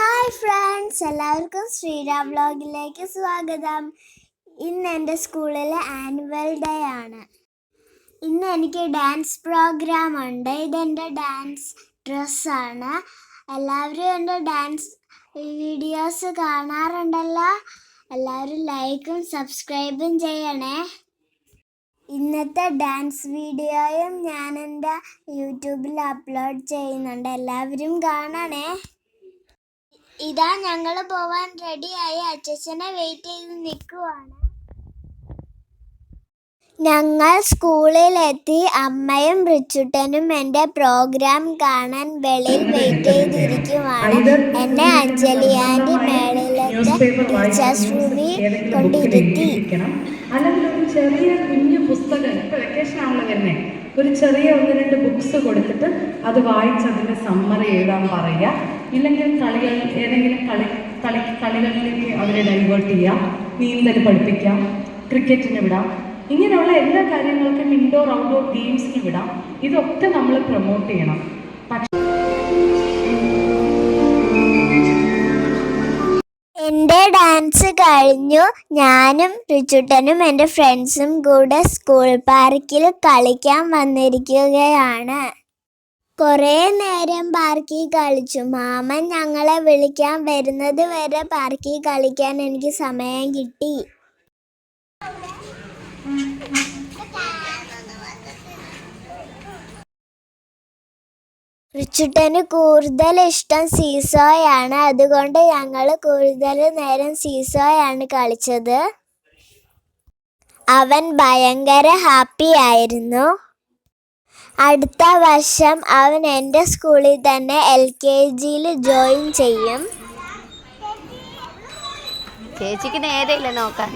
Hi friends, എല്ലാവർക്കും ശ്രീരാം വ്ലോഗിലേക്ക് സ്വാഗതം. ഇന്ന് എൻ്റെ സ്കൂളിലെ ആനുവൽ ഡേ ആണ്. ഇന്ന് എനിക്ക് ഡാൻസ് പ്രോഗ്രാം ഉണ്ട്. ഇതെൻ്റെ ഡാൻസ് ഡ്രസ്സാണ്. എല്ലാവരും എൻ്റെ ഡാൻസ് വീഡിയോസ് കാണാറുണ്ടല്ലോ. എല്ലാവരും ലൈക്കും സബ്സ്ക്രൈബും ചെയ്യണേ. ഇന്നത്തെ ഡാൻസ് വീഡിയോയും ഞാൻ എൻ്റെ യൂട്യൂബിൽ അപ്ലോഡ് ചെയ്യുന്നുണ്ട്. എല്ലാവരും കാണണേ. ഇതാ ഞങ്ങൾ പോവാൻ റെഡിയായി. അച്ഛനെ വെയിറ്റ് ചെയ്ത് നിൽക്കുവാണ്. ഞങ്ങൾ സ്കൂളിലെത്തി. അമ്മയും റിച്ചുട്ടനും എൻ്റെ പ്രോഗ്രാം കാണാൻ വെളിയിൽ വെയിറ്റ് ചെയ്തിരിക്കുവാണ്. എന്നെ അഞ്ജലി ആൻറ്റി മേളിലത്തെ ടീച്ചേഴ്സ് റൂമിൽ കൊണ്ടിരുത്തി. അല്ലെങ്കിൽ ഒരു ചെറിയ കുഞ്ഞു പുസ്തകം, ഇപ്പോൾ വെക്കേഷൻ ആണല്ലോ വരുന്നത്, ഒരു ചെറിയ 1-2 ബുക്സ് കൊടുത്തിട്ട് അത് വായിച്ച് അതിൻ്റെ സമ്മറി എഴുതാൻ പറയുക. ഇല്ലെങ്കിൽ ഏതെങ്കിലും കളികളിലേക്ക് അവരെ ഡൈവേർട്ട് ചെയ്യാം, നീന്തൽ പഠിപ്പിക്കാം, ക്രിക്കറ്റിന് വിടാം. ഇങ്ങനെയുള്ള എല്ലാ കാര്യങ്ങൾക്കും ഇൻഡോർ ഔട്ട്ഡോർ ഗെയിംസിന് വിടാം. ഇതൊക്കെ നമ്മൾ പ്രൊമോട്ട് ചെയ്യണം. എൻ്റെ ഡാൻസ് കഴിഞ്ഞു. ഞാനും റിച്ചുട്ടനും എൻ്റെ ഫ്രണ്ട്സും കൂടെ സ്കൂൾ പാർക്കിൽ കളിക്കാൻ വന്നിരിക്കുകയാണ്. കുറേ നേരം പാർക്കിൽ കളിച്ചു. മാമൻ ഞങ്ങളെ വിളിക്കാൻ വരുന്നത് വരെ പാർക്കിൽ കളിക്കാൻ എനിക്ക് സമയം കിട്ടി. റിച്ചുട്ടന് കൂടുതൽ ഇഷ്ടം സീസോയാണ്. അതുകൊണ്ട് ഞങ്ങൾ കൂടുതൽ നേരം സീസോയാണ് കളിച്ചത്. അവൻ ഭയങ്കര ഹാപ്പി ആയിരുന്നു. അടുത്ത വർഷം അവൻ എൻ്റെ സ്കൂളിൽ തന്നെ LKGയിൽ ജോയിൻ ചെയ്യും. ചേച്ചിക്ക് നേരെയില്ല നോക്കാൻ.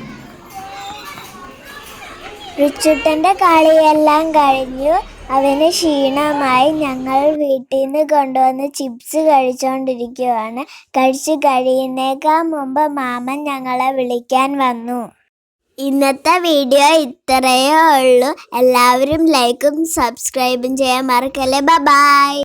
റിച്ചുട്ടൻ്റെ കളിയെല്ലാം കഴിഞ്ഞു. അവന് ക്ഷീണമായി. ഞങ്ങൾ വീട്ടിൽ നിന്ന് കൊണ്ടുവന്ന് ചിപ്സ് കഴിച്ചുകൊണ്ടിരിക്കുകയാണ്. കഴിച്ചു കഴിയുന്നേക്കാൾ മുമ്പ് മാമൻ ഞങ്ങളെ വിളിക്കാൻ വന്നു. ഇന്നത്തെ വീഡിയോ ഇത്രയേ ഉള്ളൂ. എല്ലാവരും ലൈക്കും സബ്സ്ക്രൈബും ചെയ്യാൻ മറക്കല്ലേ. ബൈ.